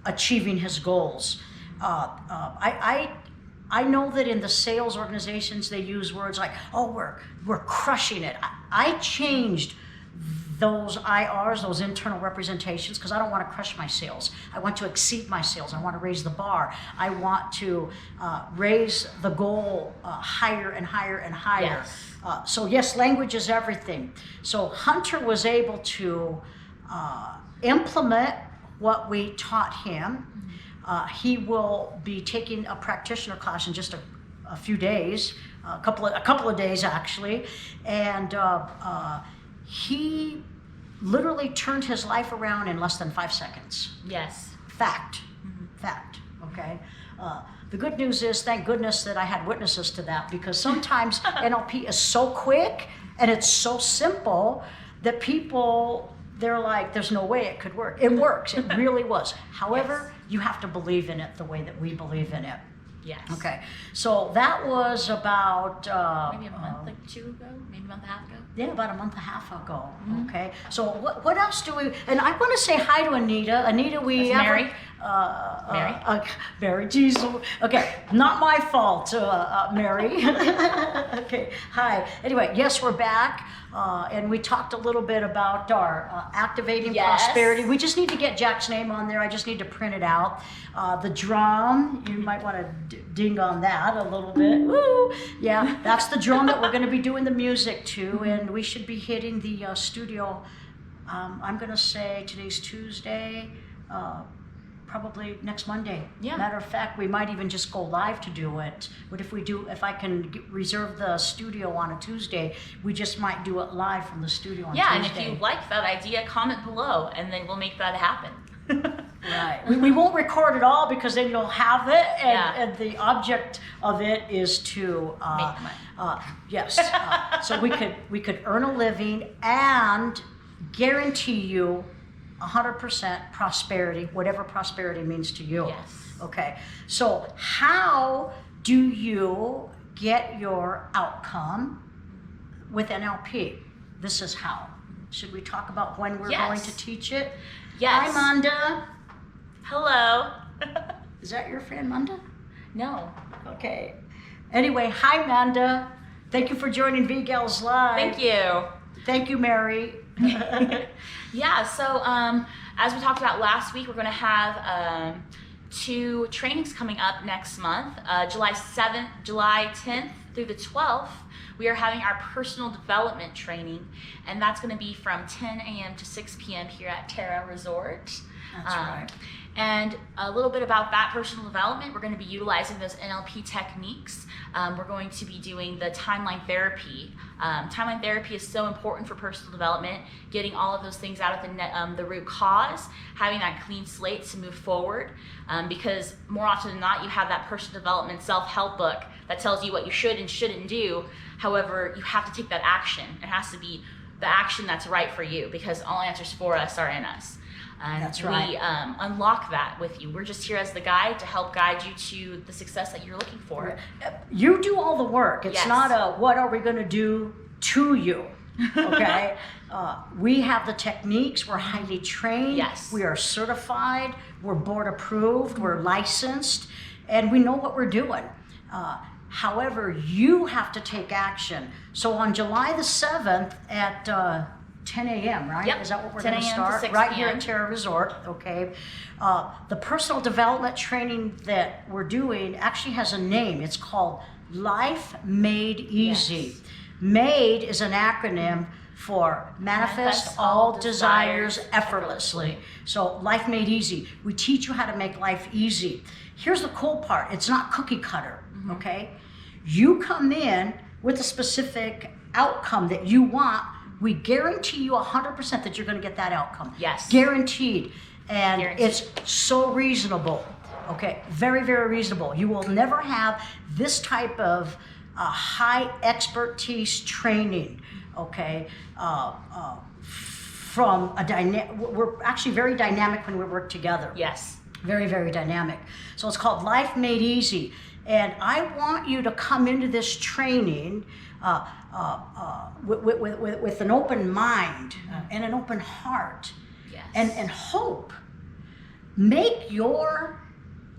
achieving his goals. I know that in the sales organizations they use words like, "Oh, we're crushing it." I changed those IRs, those internal representations, because I don't want to crush my sales. I want to exceed my sales. I want to raise the bar. I want to raise the goal higher and higher and higher. Yes. So yes, language is everything. So Hunter was able to implement what we taught him. He will be taking a practitioner class in just a few days, a couple of days actually, and he literally turned his life around in less than 5 seconds. Yes. Fact. Okay. The good news is, thank goodness that I had witnesses to that, because sometimes NLP is so quick and it's so simple that people, they're like, there's no way it could work. It works. It really was. However, you have to believe in it the way that we believe in it. Yes. Okay. So that was about maybe a month, like 2 ago, maybe a month and a half ago. Yeah, about a month and a half ago. Okay. So what else do we? And I want to say hi to Anita. Anita, we That's Mary. Mary. Mary. Geez. Okay. Not my fault, Mary. Okay. Hi. Anyway, yes, we're back, and we talked a little bit about our activating prosperity. We just need to get Jack's name on there. I just need to print it out. The drum. You might want to ding on that a little bit. Woo! Yeah, that's the drum that we're going to be doing the music to, and we should be hitting the studio. I'm going to say today's Tuesday, probably next Monday. Yeah. Matter of fact, we might even just go live to do it. What if we do? If I can reserve the studio on a Tuesday, we just might do it live from the studio on Tuesday. And if you like that idea, comment below, and then we'll make that happen. Right. We won't record it all, because then you'll have it, and the object of it is to make money. Yes. So we could earn a living and guarantee you 100% prosperity, whatever prosperity means to you. Yes. Okay. So how do you get your outcome with NLP? This is how. Should we talk about when we're going to teach it? Yes. Hi, Manda. Hello. Is that your friend, Manda? No. Okay. Anyway, hi, Manda. Thank you for joining V-Gals Live. Thank you. Thank you, Mary. Yeah, so as we talked about last week, we're going to have 2 trainings coming up next month. July 7th, July 10th through the 12th, we are having our personal development training, and that's going to be from 10 a.m. to 6 p.m. here at Terra Resort. That's right. And a little bit about that personal development, we're going to be utilizing those NLP techniques. We're going to be doing the timeline therapy. Timeline therapy is so important for personal development, getting all of those things out of the root cause, having that clean slate to move forward, because more often than not, you have that personal development self-help book that tells you what you should and shouldn't do. However, you have to take that action. It has to be the action that's right for you, because all answers for us are in us. And That's right. we unlock that with you. We're just here as the guide to help guide you to the success that you're looking for. You do all the work. It's Yes. not a what are we going to do to you, okay? We have the techniques. We're highly trained. Yes. We are certified. We're board approved. We're licensed. And we know what we're doing. However, you have to take action. So on July the 7th at 10 a.m., right? Yep. Is that what we're 10 going to a.m. to start? 6 Right here p.m. at Terra Resort, okay? The personal development training that we're doing actually has a name. It's called Life Made Easy. Yes. MADE is an acronym for Manifest All Desires Effortlessly. So Life Made Easy. We teach you how to make life easy. Here's the cool part. It's not cookie cutter, okay? You come in with a specific outcome that you want. We guarantee you 100% that you're going to get that outcome. Yes. Guaranteed. And Guaranteed. it's so reasonable. Okay, very, very reasonable. You will never have this type of high expertise training, okay, from a dynamic. We're actually very dynamic when we work together. Yes. Very, very dynamic. So it's called Life Made Easy. And I want you to come into this training with an open mind and an open heart Yes. and hope. Make your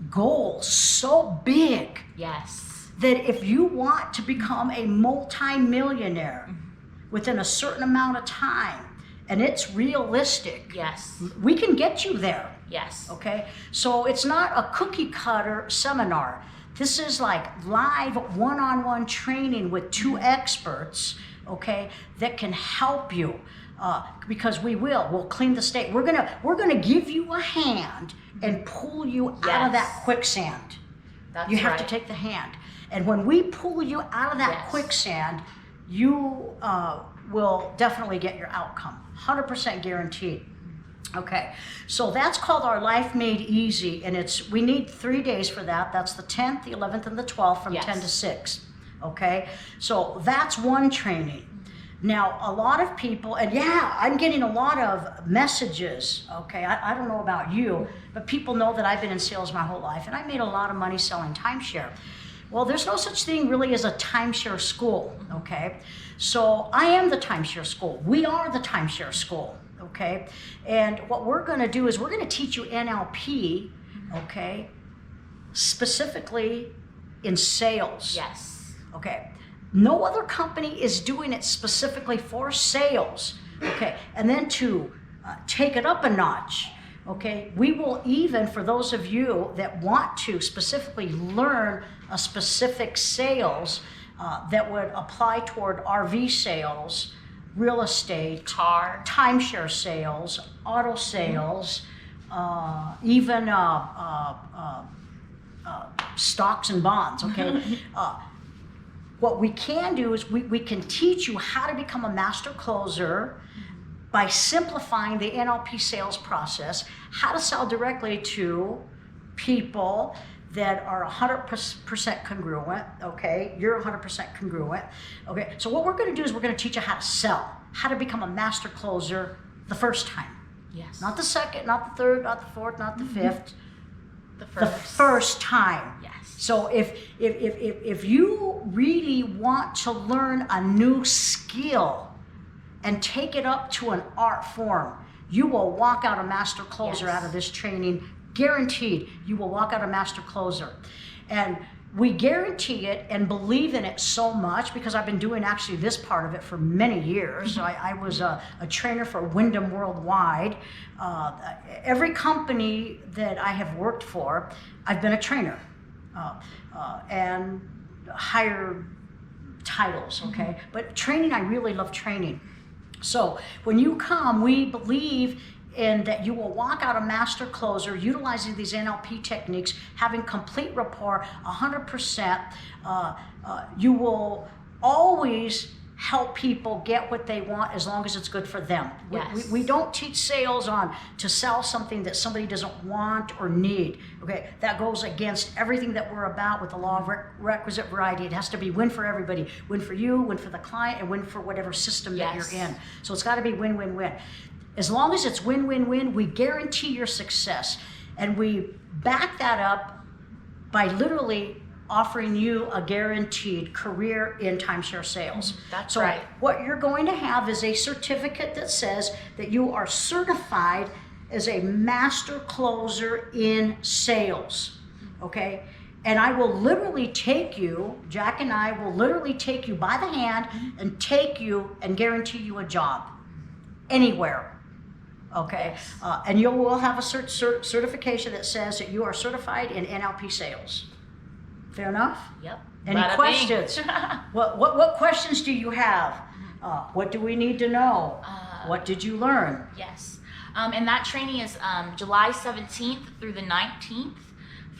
goal so big Yes. that if you want to become a multi-millionaire within a certain amount of time, and it's realistic, Yes. we can get you there. Yes. Okay, so it's not a cookie cutter seminar. This is like live one-on-one training with two experts, okay, that can help you, because we'll clean the state. We're gonna give you a hand and pull you out of that Yes. quicksand. That's You have right. to take the hand, and when we pull you out of that Yes. quicksand, you will definitely get your outcome, 100% guaranteed. Okay, so that's called our Life Made Easy, and we need 3 days for that. That's the 10th, the 11th, and the 12th from Yes. 10 to 6. Okay, so that's one training. Now, a lot of people, and yeah, I'm getting a lot of messages. Okay, I don't know about you, but people know that I've been in sales my whole life, and I made a lot of money selling timeshare. Well, there's no such thing really as a timeshare school, okay? So I am the timeshare school. We are the timeshare school, okay? And what we're gonna do is we're gonna teach you NLP, okay? Specifically in sales, Yes. okay? No other company is doing it specifically for sales, okay? And then to take it up a notch, okay? We will even, for those of you that want to specifically learn a specific sales that would apply toward RV sales, real estate, Car. timeshare sales, auto sales, even stocks and bonds, okay? What we can do is we can teach you how to become a master closer by simplifying the NLP sales process, how to sell directly to people that are 100% congruent, okay? You're 100% congruent, okay? So what we're gonna do is we're gonna teach you how to sell, how to become a master closer the first time. Yes. Not the second, not the third, not the fourth, not the fifth, the the first time. Yes. So if you really want to learn a new skill and take it up to an art form, you will walk out a master closer Yes. out of this training, guaranteed. You will walk out a master closer. And we guarantee it and believe in it so much because I've been doing actually this part of it for many years. I was a trainer for Wyndham Worldwide. Every company that I have worked for, I've been a trainer and higher titles, okay? But training, I really love training. So when you come, we believe in that you will walk out a master closer utilizing these NLP techniques, having complete rapport, 100%. You will always help people get what they want as long as it's good for them. Yes. We don't teach sales on to sell something that somebody doesn't want or need. Okay, that goes against everything that we're about with the law of requisite variety. It has to be win for everybody, win for you, win for the client, and win for whatever system that Yes. you're in. So it's got to be win, win, win. As long as it's win-win-win, we guarantee your success. And we back that up by literally offering you a guaranteed career in timeshare sales. That's so right. What you're going to have is a certificate that says that you are certified as a master closer in sales, okay? And I will literally take you, Jack and I will literally take you by the hand and take you and guarantee you a job anywhere. Okay, and you will have a certification that says that you are certified in NLP sales. Fair enough? Yep. Any questions? What questions do you have? What do we need to know? What did you learn? Yes. And that training is July 17th through the 19th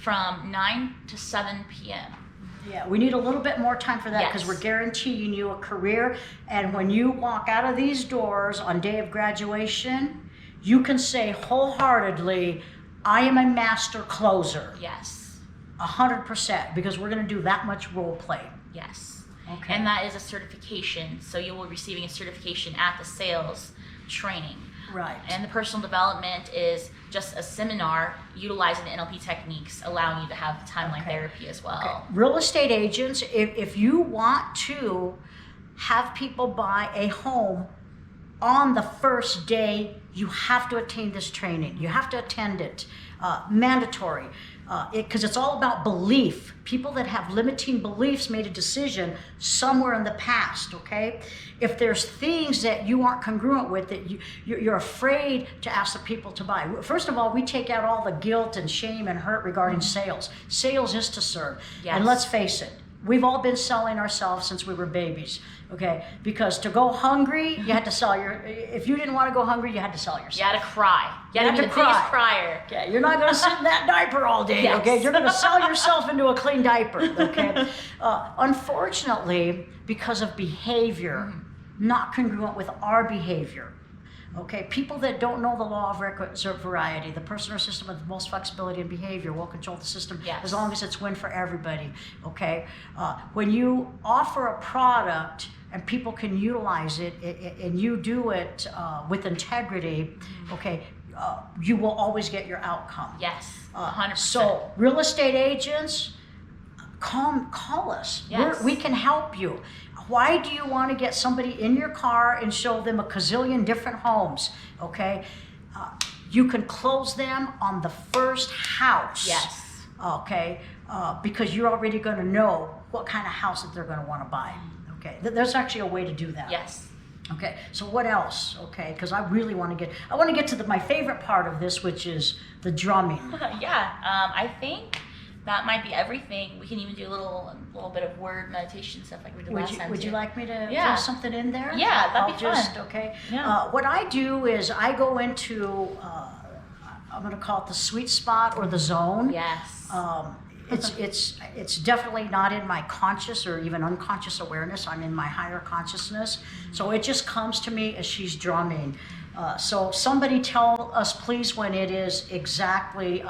from 9 to 7 p.m. Yeah, we need a little bit more time for that because we're guaranteeing you a career. And when you walk out of these doors on day of graduation, you can say wholeheartedly, I am a master closer. Yes. 100%, because we're going to do that much role play. Yes. Okay. And that is a certification. So you will be receiving a certification at the sales training. Right. And the personal development is just a seminar utilizing the NLP techniques, allowing you to have timeline therapy as well. Okay. Real estate agents, if you want to have people buy a home on the first day, you have to attain this training. You have to attend it. Mandatory. Because it's all about belief. People that have limiting beliefs made a decision somewhere in the past, okay? If there's things that you aren't congruent with, that you're afraid to ask the people to buy. First of all, we take out all the guilt and shame and hurt regarding sales. Sales is to serve. Yes. And let's face it, we've all been selling ourselves since we were babies, okay? Because to go hungry, you had to sell if you didn't want to go hungry, you had to sell yourself. You had to cry. You had to be the cry. biggest crier. Okay, you're not going to sit in that diaper all day, Yes. okay? You're going to sell yourself into a clean diaper, okay? Unfortunately, because of behavior, not congruent with our behavior, okay? People that don't know the law of requisite variety, the person or system with the most flexibility in behavior will control the system as long as it's win for everybody, okay? When you offer a product and people can utilize it, and you do it with integrity, okay, you will always get your outcome. Yes, 100%. So real estate agents, call us. Yes. We can help you. Why do you want to get somebody in your car and show them a gazillion different homes? Okay, you can close them on the first house. Yes. Okay, because you're already going to know what kind of house that they're going to want to buy. Okay, there's actually a way to do that. Yes. Okay, so what else? Okay, because I really want to get to my favorite part of this, which is the drumming. Yeah, I think that might be everything. We can even do a little bit of word meditation stuff like we did last time. Would you too. like me to Yeah. throw something in there? Yeah, that'd be fun. Okay. Yeah. What I do is I go into, I'm going to call it the sweet spot or the zone. Yes. It's definitely not in my conscious or even unconscious awareness. I'm in my higher consciousness. So it just comes to me as she's drumming. So somebody tell us, please, when it is exactly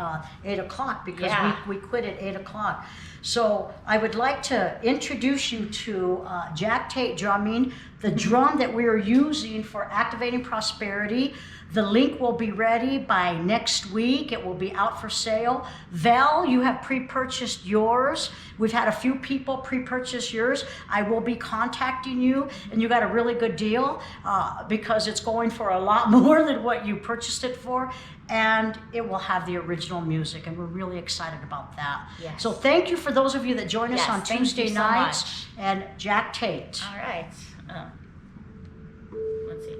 8 o'clock, because we quit at 8 o'clock. So I would like to introduce you to Jack Tate drumming, the drum that we are using for activating prosperity. The link will be ready by next week. It will be out for sale. Val, you have pre-purchased yours. We've had a few people pre-purchase yours. I will be contacting you, and you got a really good deal because it's going for a lot more than what you purchased it for, and it will have the original music, and we're really excited about that. Yes. So thank you for those of you that join us on thank you Tuesday so nights, much. and Jack Tate. All right. Let's see.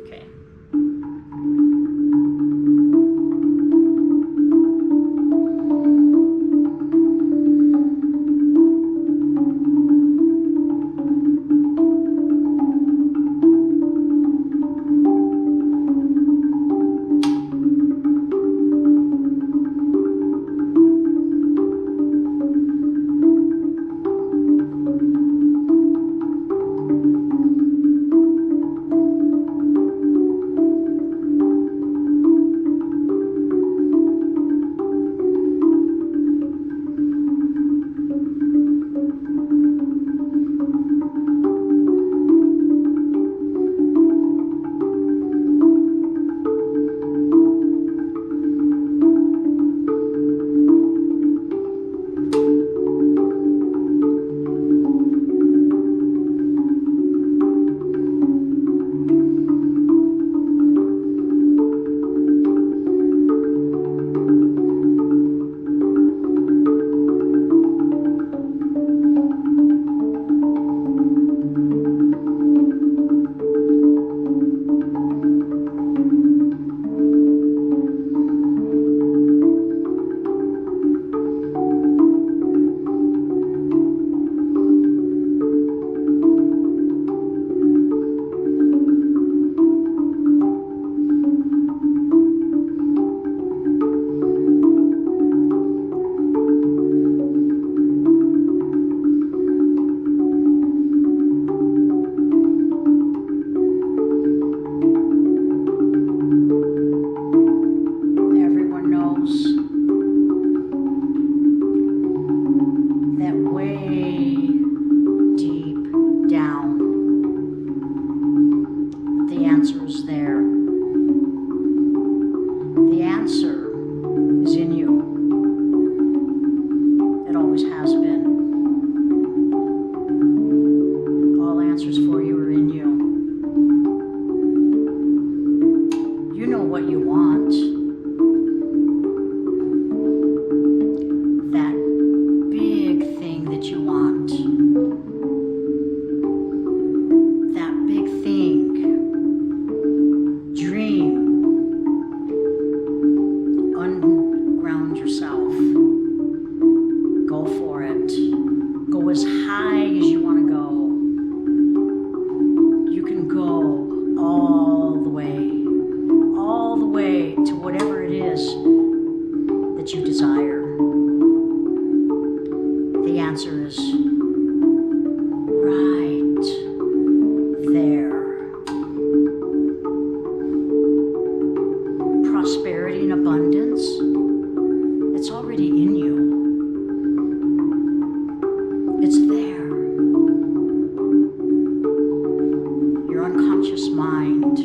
Okay. that way deep down, the answer is there. The answer is in you. It always has been. All answers for you are in you. You know what you want. That big thing that you want. That big thing. Dream. Unground yourself. Go for it. Go as high as you want to go. You can go all the way to whatever it is that you desire. The answer is right there. Prosperity and abundance, it's already in you. It's there. Your unconscious mind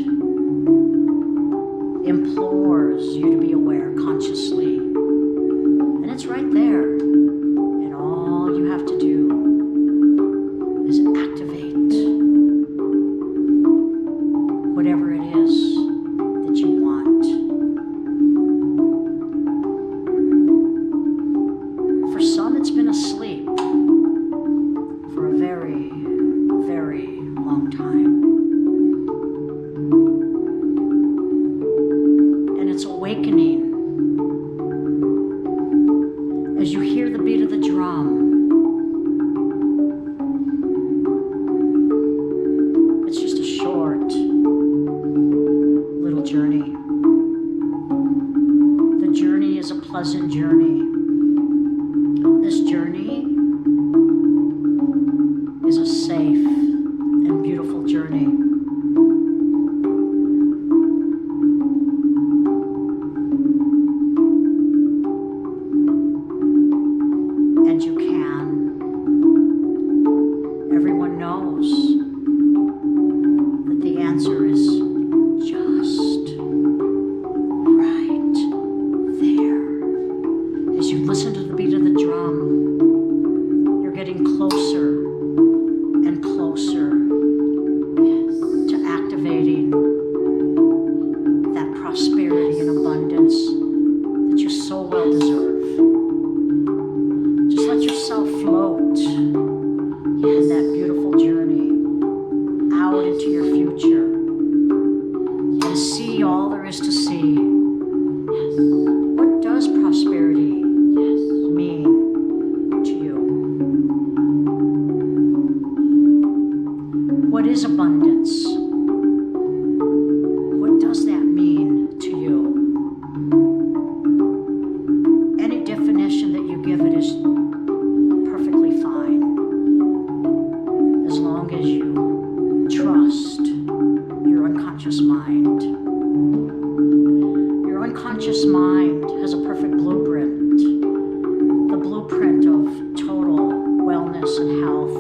implores you to be aware consciously. And it's right there. And all you have to do is activate whatever it is that you want. For some, it's been asleep for a very, very long time. And it's awakening as you hear the beat of the drum. It's just a short little journey. The journey is a pleasant journey. This journey is a safe and beautiful journey. And you can. Everyone knows that the answer is just right there. As you listen to the beat of the drum, you're getting closer and closer to activating that prosperity and abundance that you so well deserve. Just let yourself float in that beautiful journey out into your future and see all there is to see. What does prosperity mean to you? What is abundance? What does that mean to you? Any definition that you give it is perfectly fine, as long as you trust your unconscious mind. Your unconscious mind has a perfect blueprint, the blueprint of total wellness and health,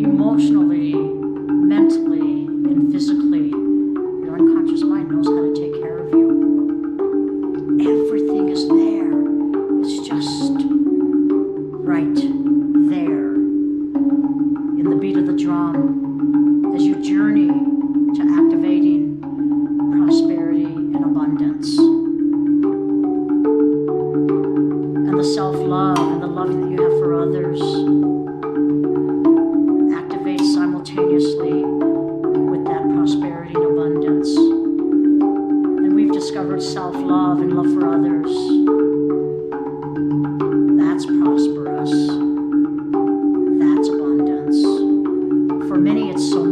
emotionally, mentally, and physically. Your unconscious mind knows how to take care of you. Everything is there. It's just right there in the beat of the drum as you journey to activating prosperity and abundance. And the self-love and the love that you have for others activates simultaneously with that prosperity and abundance. And we've discovered self-love and love for others. That's prosperous. That's abundance. For many, it's so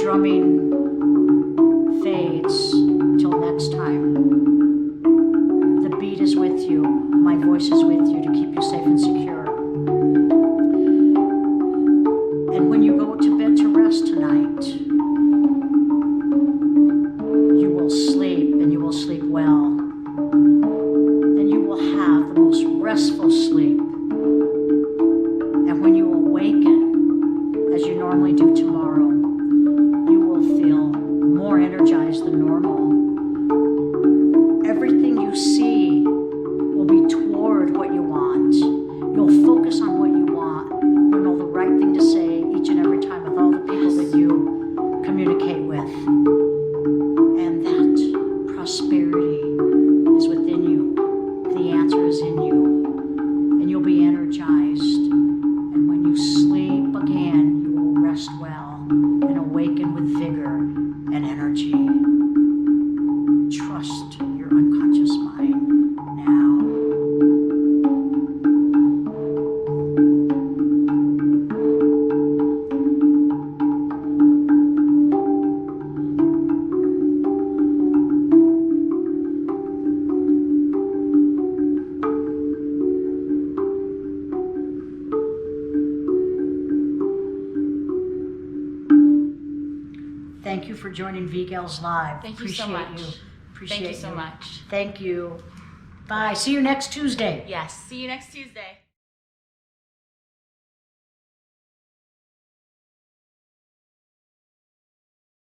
drumming fades till next time. The beat is with you. My voice is with you to keep you safe and secure. And when you go to bed to rest tonight, you will sleep, and you will sleep well. And you will have the most restful sleep. And when you awaken, as you normally do tomorrow, you will feel more energized than normal. Everything you see will be toward what you want. You'll focus on what you want. You'll know the right thing to say each and every time with all the people that you communicate with. And that prosperity is within you. The answer is in you. And you'll be energized. And when you sleep again, you will rest well and awaken with vigor and energy. Trust your unconscious mind now. Thank you for joining V-Gals Live. Thank you so much. Appreciate Thank you so much. Thank you. Bye. See you next Tuesday. Yes. See you next Tuesday.